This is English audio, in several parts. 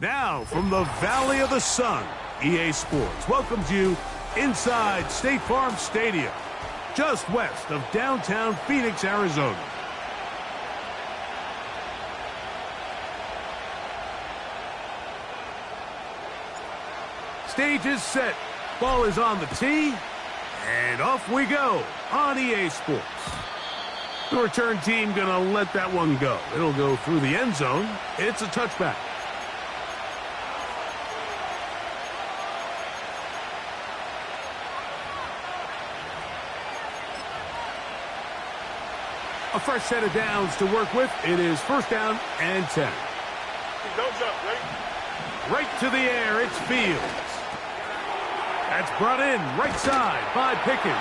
Now, from the Valley of the Sun, EA Sports welcomes you inside State Farm Stadium, just west of downtown Phoenix, Arizona. Stage is set, ball is on the tee, and off we go on EA Sports. The return team gonna let that one go. It'll go through the end zone. It's a touchback. A fresh set of downs to work with. It is first down and 10. Don't jump, ready? Right to the air, it's Fields. That's brought in right side by Pickens.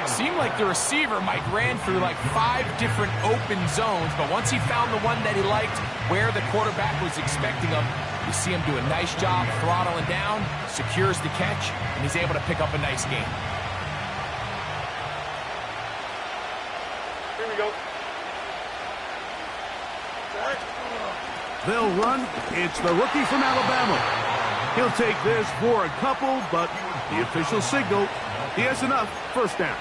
It seemed like the receiver, Mike, ran through like 5 different open zones, but once he found the one that he liked, where the quarterback was expecting him, you see him do a nice job throttling down, secures the catch, and he's able to pick up a nice gain. Here we go. They'll run. It's the rookie from Alabama. He'll take this for a couple, but the official signal, he has enough. First down.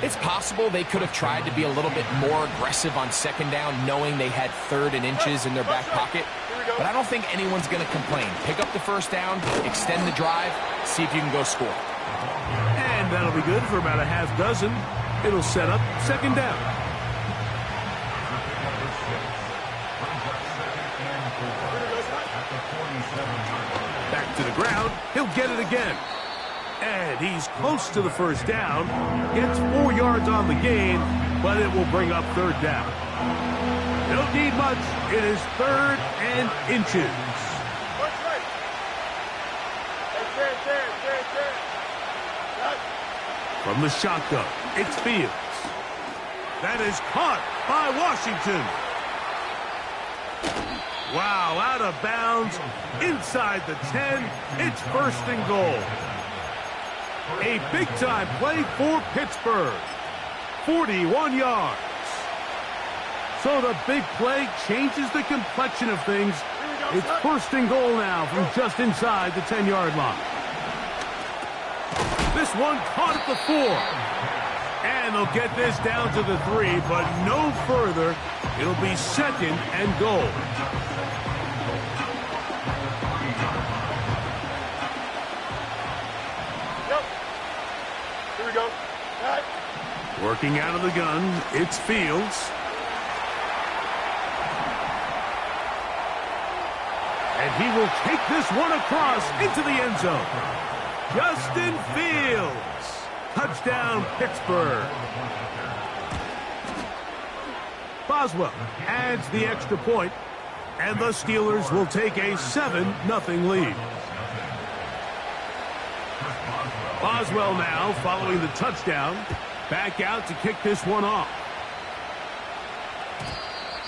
It's possible they could have tried to be a little bit more aggressive on second down, knowing they had 3rd and inches in their back pocket. But I don't think anyone's going to complain. Pick up the first down, extend the drive, see if you can go score. And that'll be good for about a half dozen. It'll set up second down. Back to the ground. He'll get it again. And he's close to the first down. Gets 4 yards on the gain, but it will bring up third down. Don't need much. It is 3rd and inches. From the shotgun, it's Fields. That is caught by Washington. Wow, out of bounds, inside the 10. It's 1st and goal. A big-time play for Pittsburgh. 41 yards. So the big play changes the complexion of things. It's 1st and goal now from just inside the 10-yard line. This one caught at the 4. And they'll get this down to the 3, but no further. It'll be 2nd and goal. Here we go. Working out of the gun, it's Fields. And he will take this one across into the end zone. Justin Fields. Touchdown, Pittsburgh. Boswell adds the extra point, and the Steelers will take a 7-0 lead. Boswell now, following the touchdown, back out to kick this one off.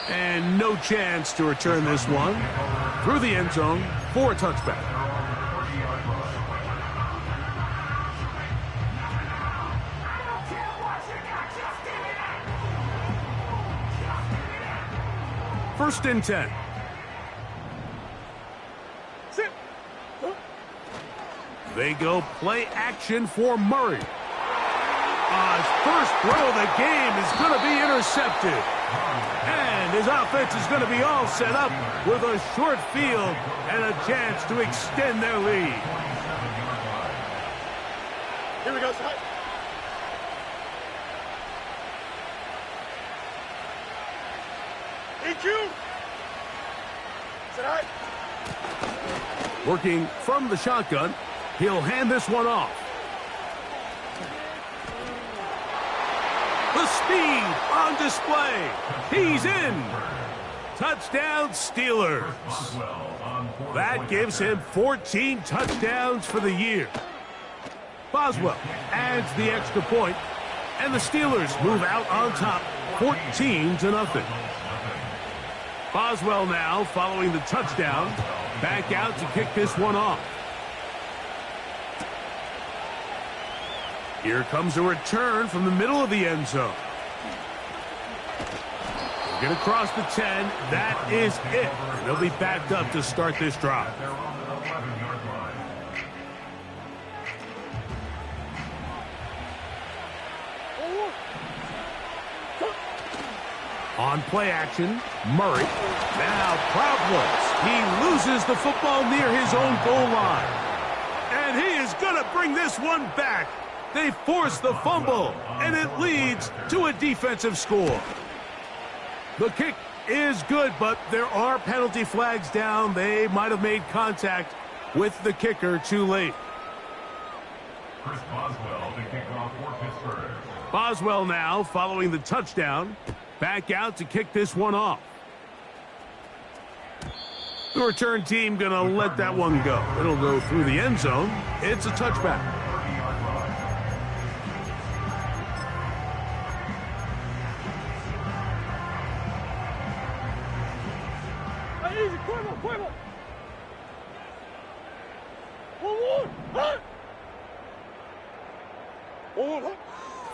And no chance to return this one through the end zone for a touchback. First and 10. They go play action for Murray. His first throw of the game is going to be intercepted. And his offense is going to be all set up with a short field and a chance to extend their lead. Here we go, son. EQ. Sit high. Working from the shotgun, he'll hand this one off. The speed on display. He's in. Touchdown, Steelers. That gives him 14 touchdowns for the year. Boswell adds the extra point, and the Steelers move out on top 14-0. Boswell now, following the touchdown, back out to kick this one off. Here comes a return from the middle of the end zone. Get across the 10. That is it. And they'll be backed up to start this drive. On play action, Murray. Now problems. He loses the football near his own goal line. And he is going to bring this one back. They force the fumble, and it leads to a defensive score. The kick is good, but there are penalty flags down. They might have made contact with the kicker too late. Chris Boswell to kick off for Pittsburgh. Boswell now following the touchdown. Back out to kick this one off. The return team going to let that one go. It'll go through the end zone. It's a touchback.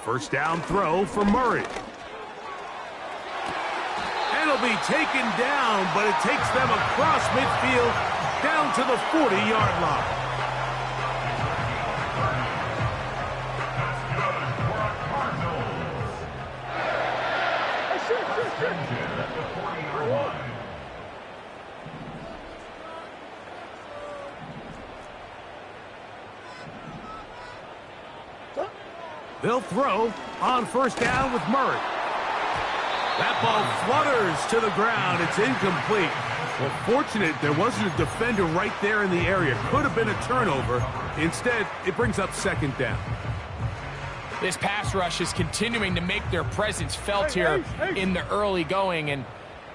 First down throw for Murray. And it'll be taken down, but it takes them across midfield down to the 40-yard line. They'll throw on first down with Murray. That ball flutters to the ground. It's incomplete. Well, fortunate there wasn't a defender right there in the area. Could have been a turnover. Instead, it brings up second down. This pass rush is continuing to make their presence felt here in the early going. And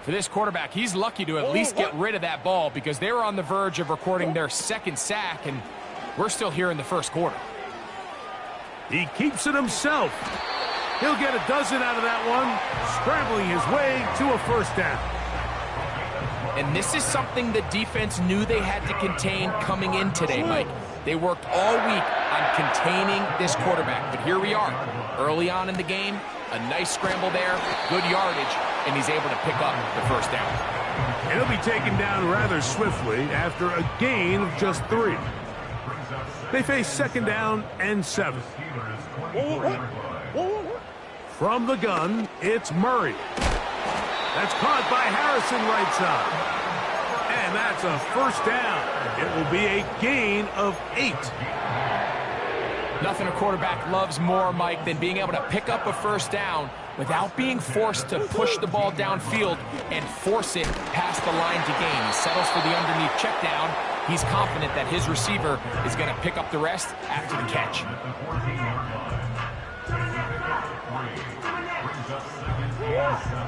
for this quarterback, he's lucky to at least get rid of that ball because they were on the verge of recording their second sack, and we're still here in the first quarter. He keeps it himself. He'll get a dozen out of that one, scrambling his way to a first down. And this is something the defense knew they had to contain coming in today, Mike. They worked all week on containing this quarterback, but here we are, early on in the game, a nice scramble there, good yardage, and he's able to pick up the first down. And he'll be taken down rather swiftly after a gain of just 3. They face second down and 7. From the gun, it's Murray. That's caught by Harrison right side. And that's a first down. It will be a gain of 8. Nothing a quarterback loves more, Mike, than being able to pick up a first down without being forced to push the ball downfield and force it past the line to gain. He settles for the underneath check down. He's confident that his receiver is going to pick up the rest after the catch.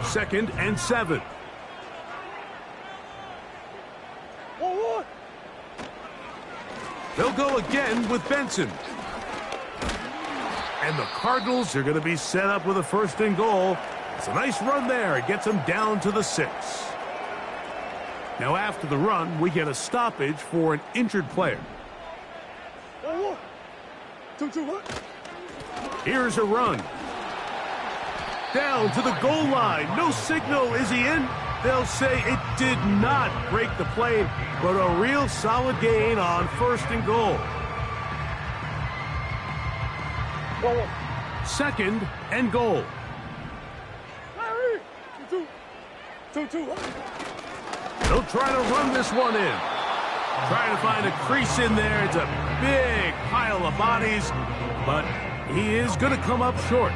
Second and 7. They'll go again with Benson. And the Cardinals are going to be set up with a first and goal. It's a nice run there. It gets them down to the 6. Now after the run, we get a stoppage for an injured player. Here's a run. Down to the goal line. No signal. Is he in? They'll say it did not break the play, but a real solid gain on first and goal. Second and goal. They'll try to run this one in. Trying to find a crease in there. It's a big pile of bodies, but he is going to come up short.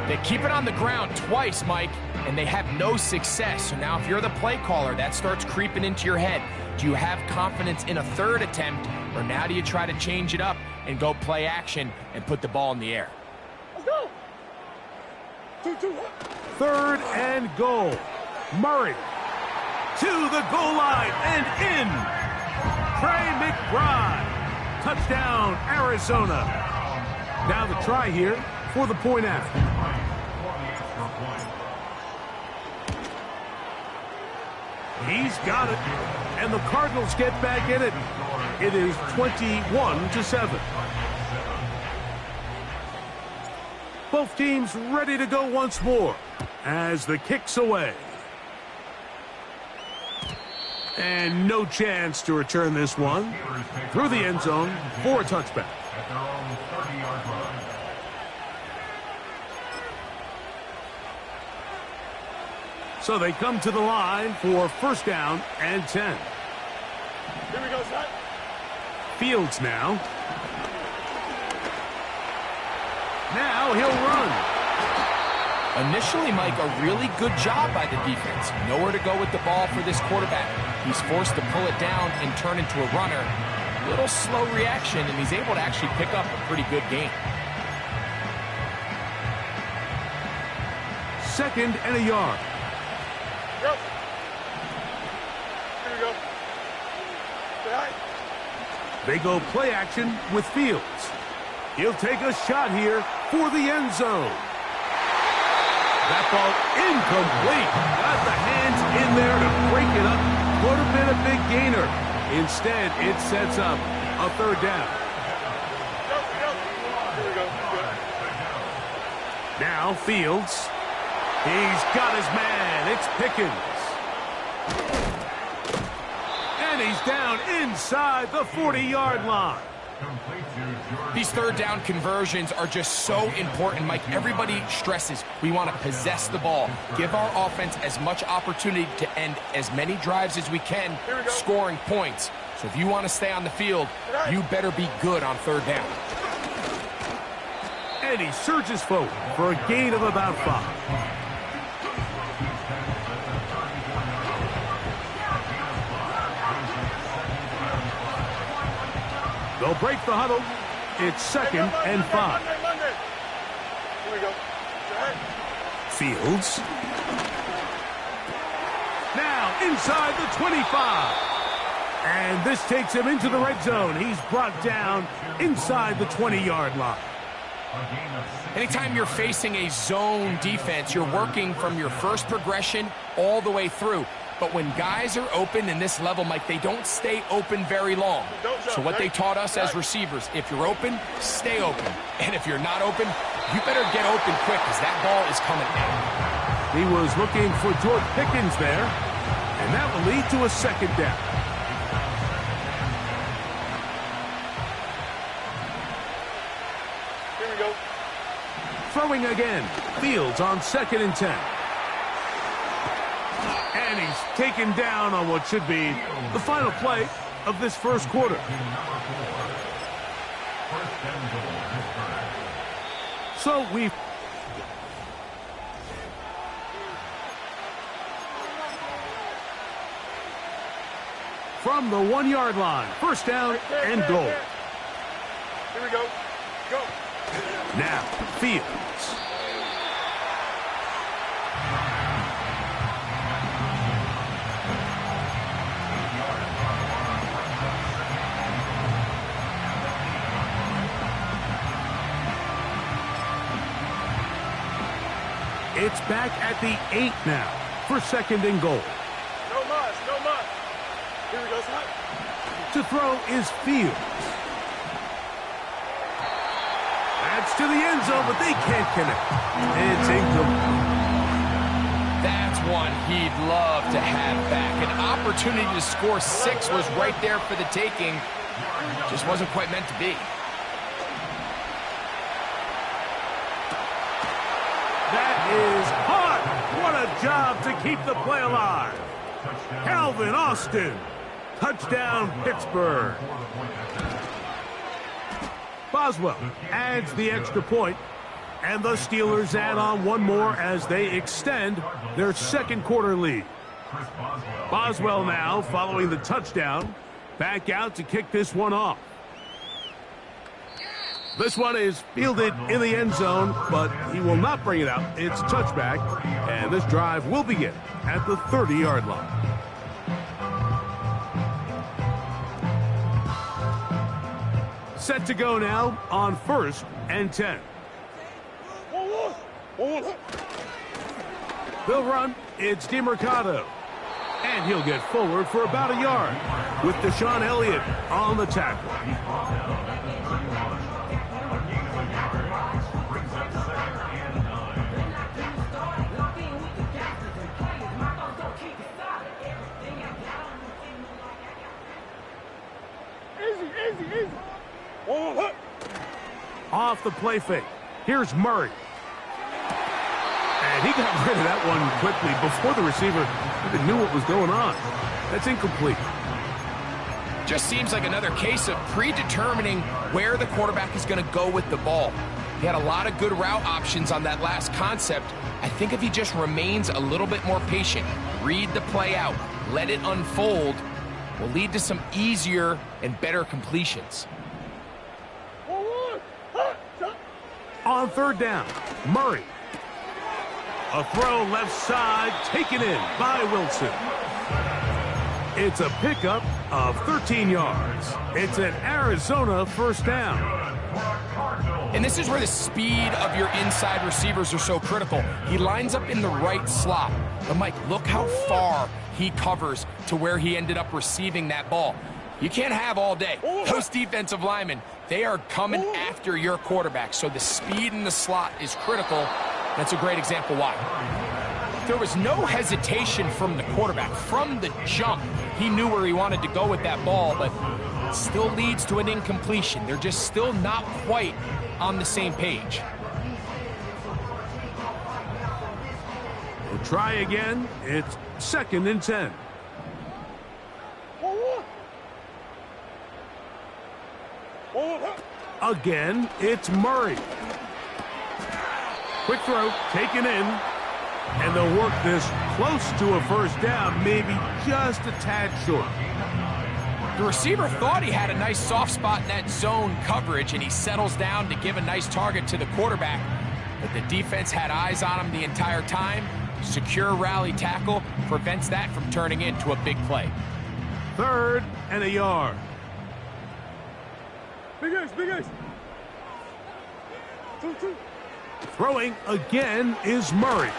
They keep it on the ground twice, Mike, and they have no success. So now if you're the play caller, that starts creeping into your head. Do you have confidence in a third attempt, or now do you try to change it up and go play action and put the ball in the air? Let's go. 2-2. Third and goal. Murray to the goal line and in. Trey McBride. Touchdown, Arizona. Now the try here for the point after. He's got it, and the Cardinals get back in it. It is 21-7. Both teams ready to go once more. as the kick's away. And no chance to return this one through the end zone for a touchback. At their own 30-yard line. So they come to the line for first down and 10. Here we go, Zach. Fields now. Now he'll run. Initially, Mike, a really good job by the defense. Nowhere to go with the ball for this quarterback. He's forced to pull it down and turn into a runner. Little slow reaction, and he's able to actually pick up a pretty good gain. Second and a yard. Go. Here we go. Say hi. They go play action with Fields. He'll take a shot here for the end zone. That ball incomplete. Got the hands in there to break it up. Would have been a big gainer. Instead, it sets up a third down. Go. Here we go. Good. Now Fields. He's got his man. It's Pickens. And he's down inside the 40-yard line. These third down conversions are just so important, Mike. Everybody stresses we want to possess the ball, give our offense as much opportunity to end as many drives as we can, scoring points. So if you want to stay on the field, you better be good on third down. And he surges forward for a gain of about 5. They'll break the huddle. It's second and 5. Here we go. Fields. Now inside the 25. And this takes him into the red zone. He's brought down inside the 20-yard line. Anytime you're facing a zone defense, you're working from your first progression all the way through. But when guys are open in this level, Mike, they don't stay open very long. So what they taught us as receivers, if you're open, stay open. And if you're not open, you better get open quick because that ball is coming down. He was looking for George Pickens there, and that will lead to a second down. Here we go. Throwing again. Fields on second and 10. And he's taken down on what should be the final play of this first quarter. So we from the 1-yard line, first down and goal. Here we go. Go. Now, Fields. It's back at the 8 now for second and goal. No mas, no mas. Here we go, son. To throw is Fields. That's to the end zone, but they can't connect. It's incomplete. That's one he'd love to have back. An opportunity to score 6 was right there for the taking. Just wasn't quite meant to be. That is hard. What a job to keep the play alive. Calvin Austin. Touchdown, Pittsburgh. Boswell adds the extra point, and the Steelers add on one more as they extend their second quarter lead. Boswell now, following the touchdown, back out to kick this one off. This one is fielded in the end zone, but he will not bring it out. It's a touchback, and this drive will begin at the 30-yard line. Set to go now on first and 10. They'll run. It's DeMercado. And he'll get forward for about a yard with Deshaun Elliott on the tackle. off the play fake. Here's Murray. And he got rid of that one quickly before the receiver even knew what was going on. That's incomplete. Just seems like another case of predetermining where the quarterback is going to go with the ball. He had a lot of good route options on that last concept. I think if he just remains a little bit more patient, read the play out, let it unfold, will lead to some easier and better completions. On third down, Murray. A throw left side, taken in by Wilson. It's a pickup of 13 yards. It's an Arizona first down. And this is where the speed of your inside receivers are so critical. He lines up in the right slot. But Mike, look how far he covers to where he ended up receiving that ball. You can't have all day. Those defensive linemen, they are coming after your quarterback. So the speed in the slot is critical. That's a great example why. There was no hesitation from the quarterback. From the jump, he knew where he wanted to go with that ball, but it still leads to an incompletion. They're just still not quite on the same page. We'll try again. It's 2nd and 10. Again, it's Murray. Quick throw, taken in. And they'll work this close to a first down, maybe just a tad short. The receiver thought he had a nice soft spot in that zone coverage, and he settles down to give a nice target to the quarterback. But the defense had eyes on him the entire time. Secure rally tackle prevents that from turning into a big play. 3rd and a yard. Big ace, big ace. 2. Throwing again is Murray.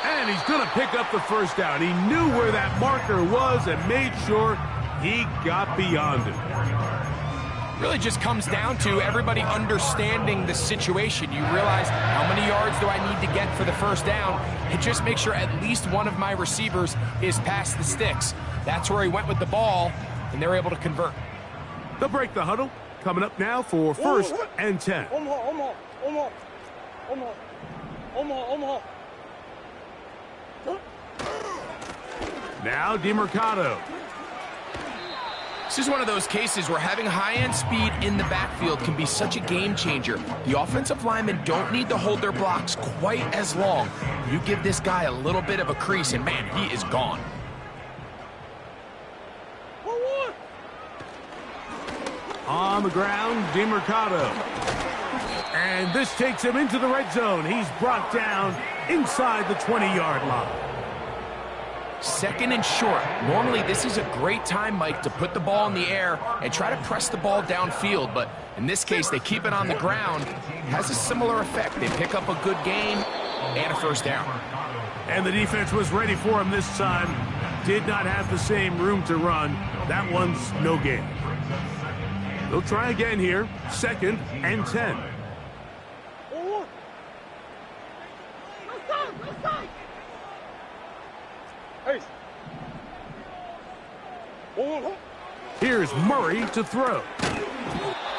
And he's going to pick up the first down. He knew where that marker was and made sure he got beyond it. Really just comes down to everybody understanding the situation. You realize, how many yards do I need to get for the first down? And just make sure at least one of my receivers is past the sticks. That's where he went with the ball, and they're able to convert. They'll break the huddle. Coming up now for 1st and 10. Now DeMercado. This is one of those cases where having high-end speed in the backfield can be such a game changer. The offensive linemen don't need to hold their blocks quite as long. You give this guy a little bit of a crease, and man, he is gone. On the ground, DeMercado. And this takes him into the red zone. He's brought down inside the 20-yard line. 2nd and short. Normally, this is a great time, Mike, to put the ball in the air and try to press the ball downfield. But in this case, they keep it on the ground. Has a similar effect. They pick up a good game and a first down. And the defense was ready for him this time. Did not have the same room to run. That one's no gain. They'll try again here. 2nd and 10. Here's Murray to throw.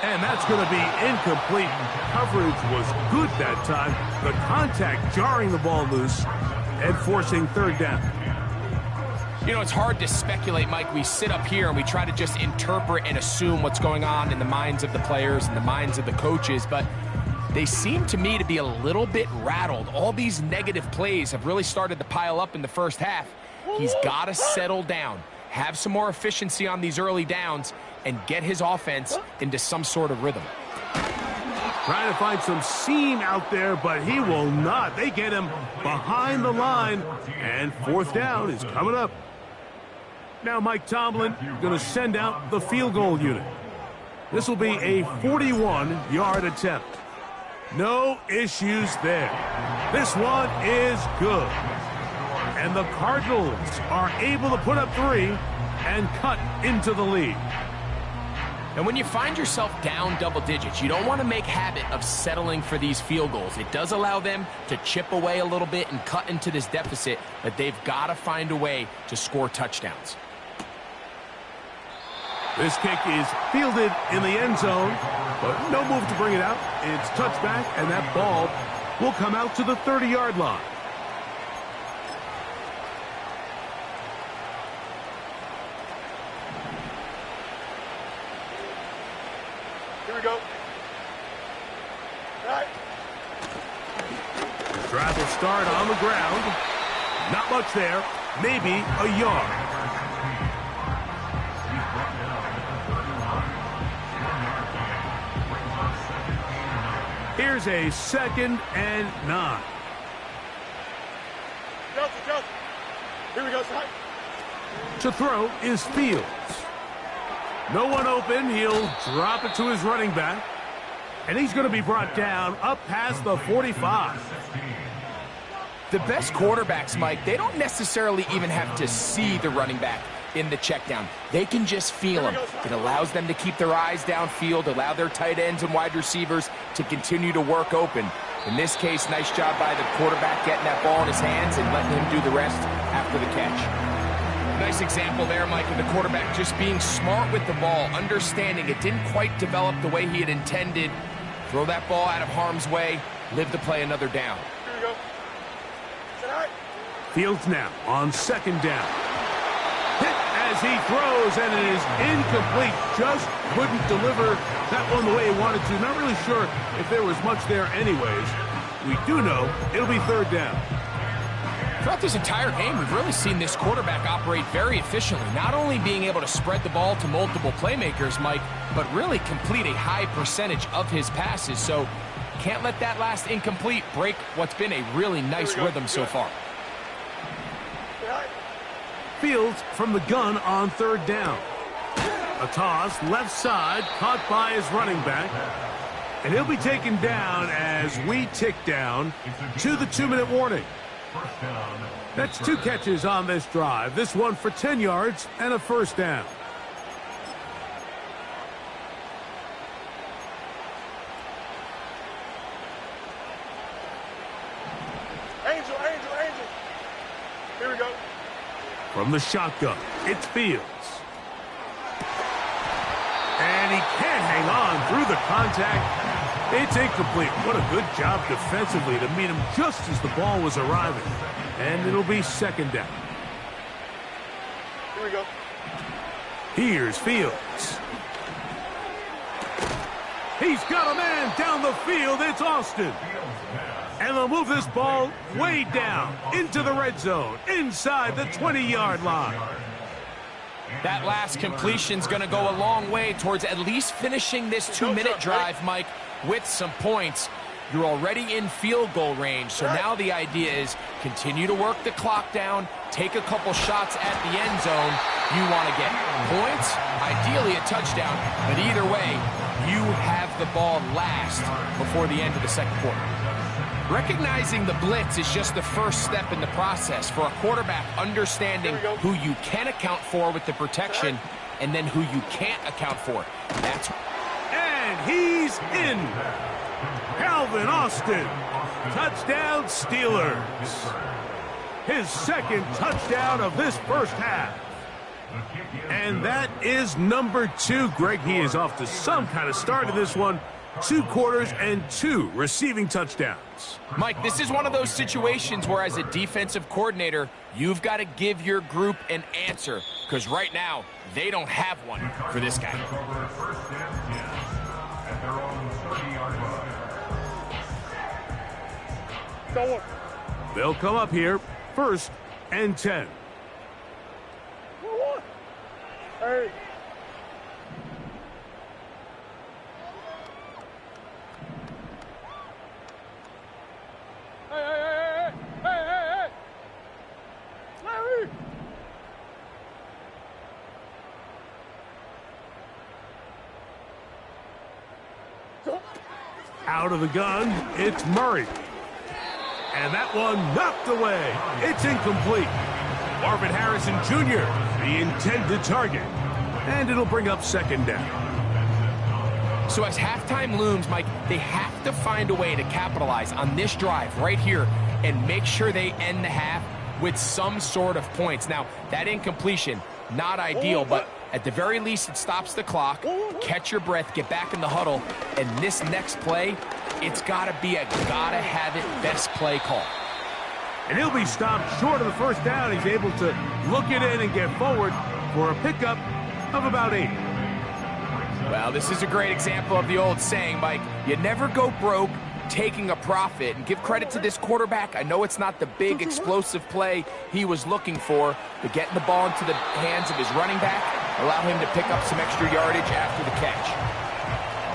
And that's going to be incomplete. Coverage was good that time. The contact jarring the ball loose and forcing 3rd down. You know, it's hard to speculate, Mike. We sit up here and we try to just interpret and assume what's going on in the minds of the players and the minds of the coaches, but they seem to me to be a little bit rattled. All these negative plays have really started to pile up in the first half. He's got to settle down, have some more efficiency on these early downs, and get his offense into some sort of rhythm. Trying to find some seam out there, but he will not. They get him behind the line, and 4th down is coming up. Now Mike Tomlin going to send out the field goal unit. This will be a 41-yard attempt. No issues there. This one is good. And the Cardinals are able to put up 3 and cut into the lead. And when you find yourself down double digits, you don't want to make habit of settling for these field goals. It does allow them to chip away a little bit and cut into this deficit, but they've got to find a way to score touchdowns. This kick is fielded in the end zone, but no move to bring it out. It's touchback, and that ball will come out to the 30-yard line. Here we go. All right. The drive will start on the ground. Not much there. Maybe a yard. Here's a 2nd and 9. Johnson. Here we go, son. To throw is Fields. No one open. He'll drop it to his running back. And he's going to be brought down up past the 45. The best quarterbacks, Mike, they don't necessarily even have to see the running back in the check down. They can just feel him. It allows them to keep their eyes downfield, allow their tight ends and wide receivers to continue to work open. In this case, nice job by the quarterback getting that ball in his hands and letting him do the rest after the catch. Nice example there, Mike, of the quarterback just being smart with the ball, understanding it didn't quite develop the way he had intended. Throw that ball out of harm's way, live to play another down. Here we go. Fields now on 2nd down. Hit as he throws, and it is incomplete. Just couldn't deliver that one the way he wanted to. Not really sure if there was much there anyways. We do know it'll be 3rd down. Throughout this entire game, we've really seen this quarterback operate very efficiently, not only being able to spread the ball to multiple playmakers, Mike, but really complete a high percentage of his passes. So can't let that last incomplete break what's been a really nice rhythm so far. Fields from the gun on 3rd down. A toss left side, caught by his running back. And he'll be taken down as we tick down to the 2-minute warning. That's 2 catches on this drive. This one for 10 yards and a 1st down. Angel. Here we go. From the shotgun, it's Fields. And he can't hang on through the contact. It's incomplete. What a good job defensively to meet him just as the ball was arriving. And it'll be 2nd down. Here we go. Here's Fields. He's got a man down the field. It's Austin. And they'll move this ball way down into the red zone, inside the 20-yard line. That last completion's going to go a long way towards at least finishing this 2-minute drive, Mike, with some points. You're already in field goal range, so now the idea is continue to work the clock down, take a couple shots at the end zone. You want to get points, ideally a touchdown, but either way, you have the ball last before the end of the 2nd quarter. Recognizing the blitz is just the first step in the process for a quarterback understanding who you can account for with the protection and then who you can't account for. And he's in. Calvin Austin. Touchdown Steelers. His 2nd touchdown of this 1st half. And that is number 2. Greg, he is off to some kind of start in this one. 2 quarters and 2 receiving touchdowns. Mike, this is one of those situations where as a defensive coordinator, you've got to give your group an answer, because right now, they don't have one for this guy. They'll come up here, 1st and 10. Hey. Hey. Larry. Out of the gun, it's Murray. And that one knocked away. It's incomplete. Marvin Harrison Jr., the intended target. And it'll bring up 2nd down. So as halftime looms, Mike, they have to find a way to capitalize on this drive right here and make sure they end the half with some sort of points. Now, that incompletion, not ideal, but At the very least, it stops the clock. Catch your breath, get back in the huddle, and this next play, it's got to be a gotta-have-it best play call. And he'll be stopped short of the first down. He's able to look it in and get forward for a pickup of about 8. Well, this is a great example of the old saying, Mike, you never go broke taking a profit. And give credit to this quarterback. I know it's not the big explosive play he was looking for, but getting the ball into the hands of his running back allow him to pick up some extra yardage after the catch.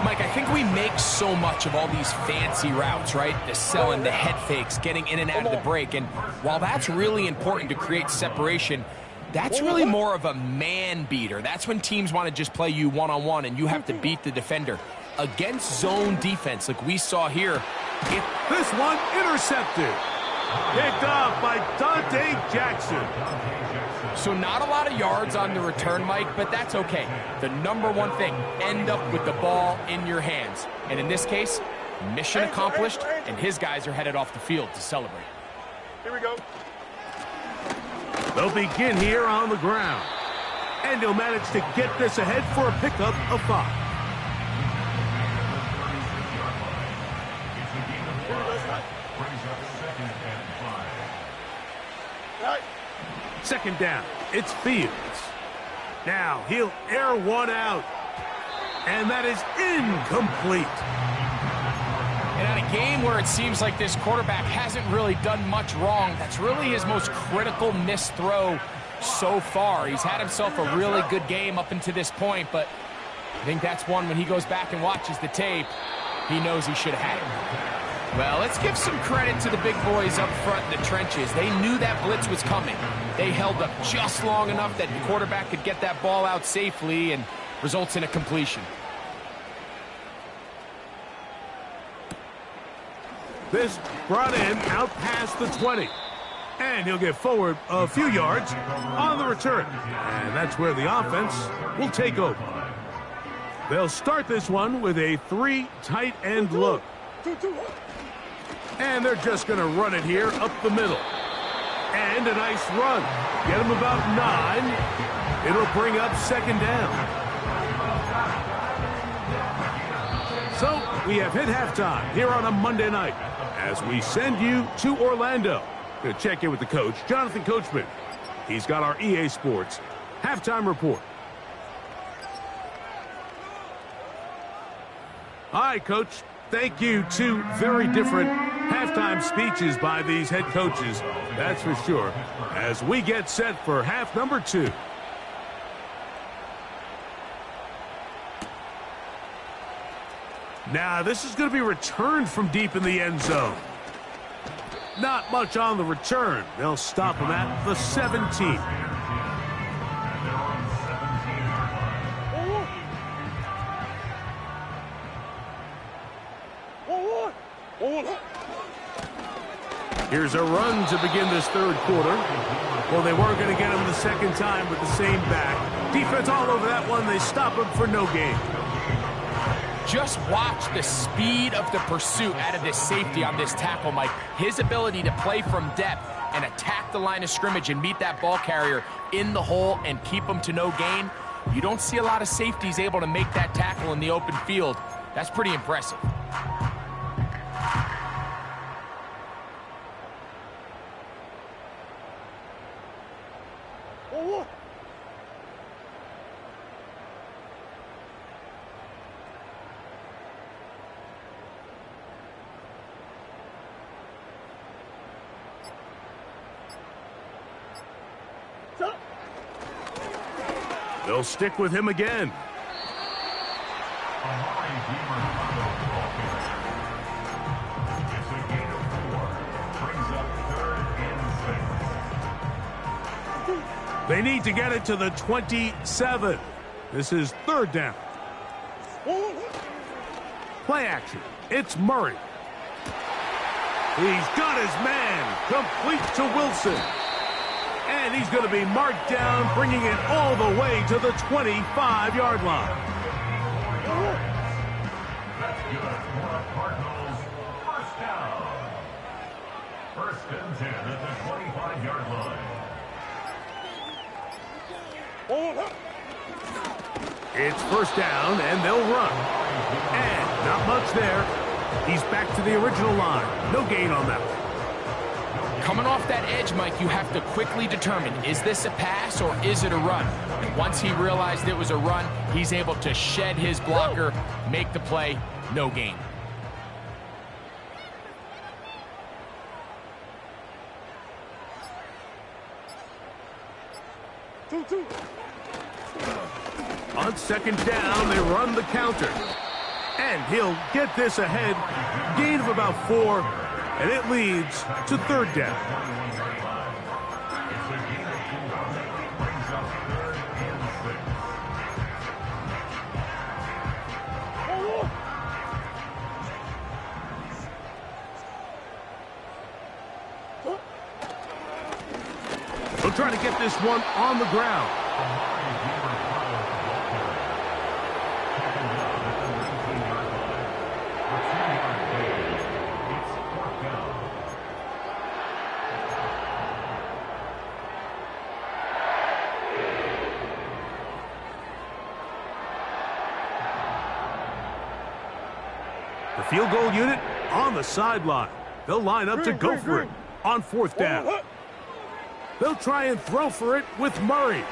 Mike, I think we make so much of all these fancy routes, right? The selling, the head fakes, getting in and out of the break. And while that's really important to create separation, that's really more of a man beater. That's when teams want to just play you one-on-one and you have to beat the defender. Against zone defense like we saw here, this one intercepted. Picked off by Dante Jackson. So not a lot of yards on the return, Mike, but that's okay. The number one thing, end up with the ball in your hands. And in this case, mission accomplished, and his guys are headed off the field to celebrate. Here we go. They'll begin here on the ground. And he'll manage to get this ahead for a pickup of 5. Second down, it's Fields. Now he'll air one out. And that is incomplete. And at a game where it seems like this quarterback hasn't really done much wrong, that's really his most critical missed throw so far. He's had himself a really good game up until this point, but I think that's one when he goes back and watches the tape, he knows he should have had it. Well, let's give some credit to the big boys up front in the trenches. They knew that blitz was coming. They held up just long enough that the quarterback could get that ball out safely and results in a completion. This brought in out past the 20. And he'll get forward a few yards on the return. And that's where the offense will take over. They'll start this one with a 3 tight end look. And they're just going to run it here up the middle. And a nice run. Get him about 9. It'll bring up second down. So we have hit halftime here on a Monday night as we send you to Orlando. Going to check in with the coach, Jonathan Coachman. He's got our EA Sports halftime report. Hi, Coach. Thank you. 2 very different halftime speeches by these head coaches, that's for sure, as we get set for half number 2. Now, this is going to be returned from deep in the end zone. Not much on the return. They'll stop him at the 17. Here's a run to begin this third quarter. Well, they weren't going to get him the second time with the same back. Defense all over that one. They stop him for no gain. Just watch the speed of the pursuit out of this safety on this tackle, Mike. His ability to play from depth and attack the line of scrimmage and meet that ball carrier in the hole and keep him to no gain. You don't see a lot of safeties able to make that tackle in the open field. That's pretty impressive. They'll stick with him again. They need to get it to the 27. This is third down. Play action. It's Murray. He's got his man complete to Wilson. And he's going to be marked down, bringing it all the way to the 25-yard line. That's good for Cardinals. First down. First and 10 at the 25-yard line. It's first down, and they'll run. And not much there. He's back to the original line. No gain on that one. Coming off that edge, Mike, you have to quickly determine, is this a pass or is it a run? And once he realized it was a run, he's able to shed his blocker, make the play, no gain. On second down, they run the counter. And he'll get this ahead. Gain of about 4, and it leads to third down. They'll try to get this one on the ground. The field goal unit on the sideline. They'll line up to go for it on fourth down. They'll try and throw for it with Murray.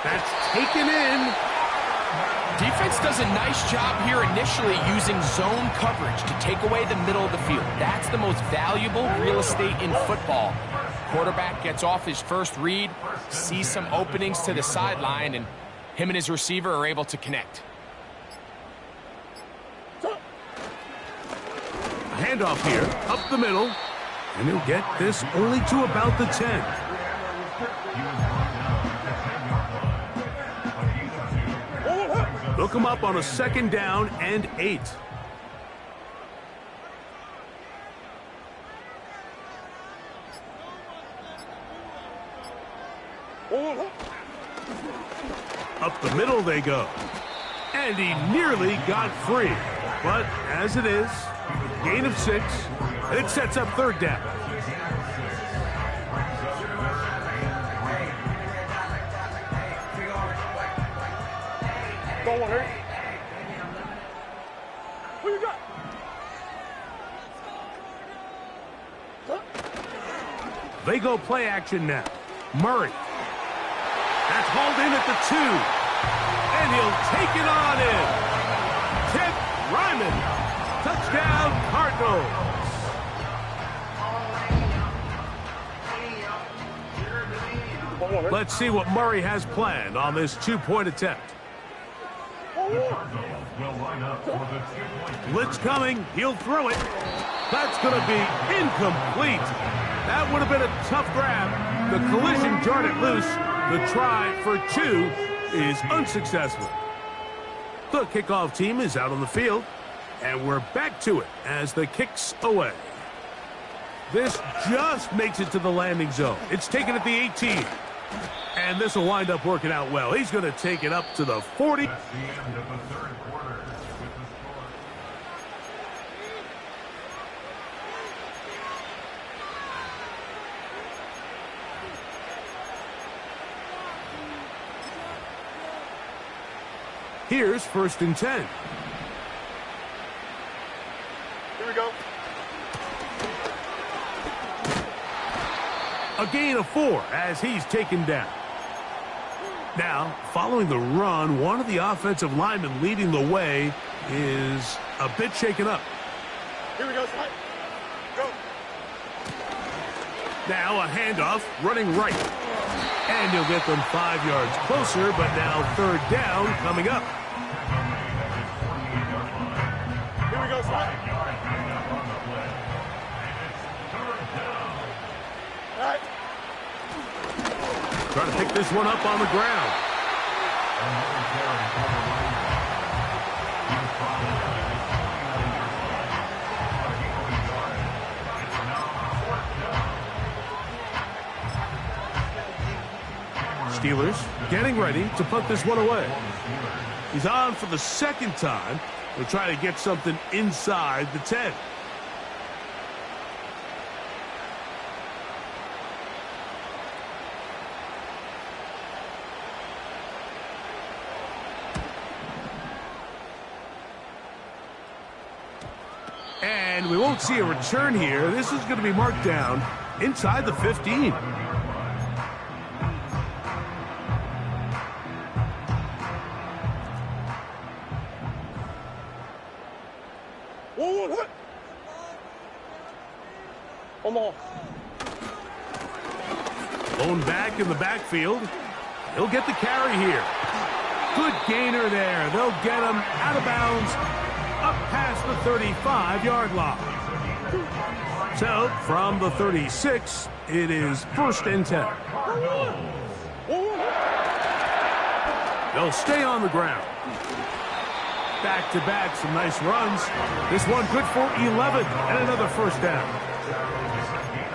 That's taken in. Defense does a nice job here initially using zone coverage to take away the middle of the field. That's the most valuable real estate in football. Quarterback gets off his first read, sees some openings to the sideline, and him and his receiver are able to connect. Handoff here, up the middle, and he'll get this only to about the 10. They'll come up on a second down and 8. Up the middle they go. And he nearly got free. But as it is, gain of 6, and it sets up third down. Don't want her. Who you got? They go play action now. Murray. That's hauled in at the 2. And he'll take it on in. Ted Ryman. Touchdown, Cardinals. Let's see what Murray has planned on this 2-point attempt. Blitz coming. He'll throw it. That's going to be incomplete. That would have been a tough grab. The collision jarred it loose. The try for 2 is unsuccessful. The kickoff team is out on the field, and we're back to it as the kick's away. This just makes it to the landing zone. It's taken at the 18. And this will wind up working out well. He's going to take it up to the 40. That's the end of the third quarter with the score. Here's first and 10. Here we go. A gain of 4 as he's taken down. Now, following the run, one of the offensive linemen leading the way is a bit shaken up. Here we go, Scott. Go. Now a handoff, running right. And he'll get them 5 yards closer, but now third down coming up. Here we go, Scott. All right. Trying to pick this one up on the ground. Steelers getting ready to put this one away. He's on for the second time. They'll try to get something inside the 10. And we won't see a return here. This is going to be marked down inside the 15. Lone back in the backfield. He'll get the carry here. Good gainer there. They'll get him out of bounds up past the 35-yard line. So from the 36, it is 1st and 10. They'll stay on the ground. Back-to-back, some nice runs. This one good for 11 and another 1st down.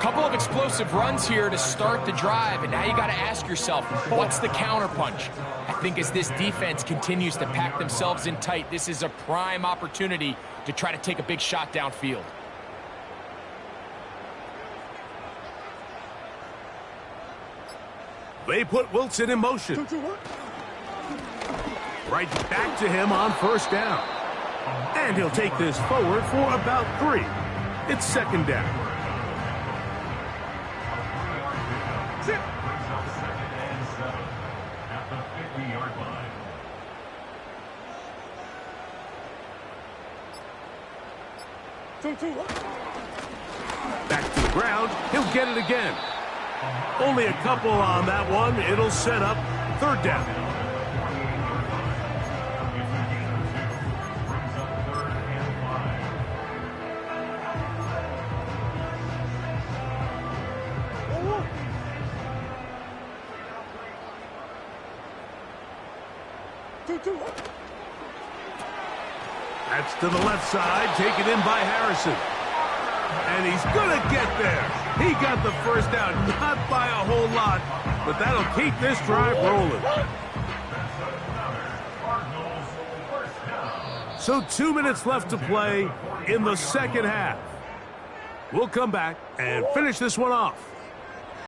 Couple of explosive runs here to start the drive, and now you got to ask yourself, what's the counterpunch? I think as this defense continues to pack themselves in tight, this is a prime opportunity to try to take a big shot downfield. They put Wilson in motion. Right back to him on 1st down. And he'll take this forward for about 3. It's 2nd down. Back to the ground. He'll get it again. Only a couple on that one. It'll set up 3rd down. That's to the left side, taken in by Harrison. And he's going to get there. He got the 1st down, not by a whole lot, but that'll keep this drive rolling. So 2 minutes left to play in the 2nd half. We'll come back and finish this one off.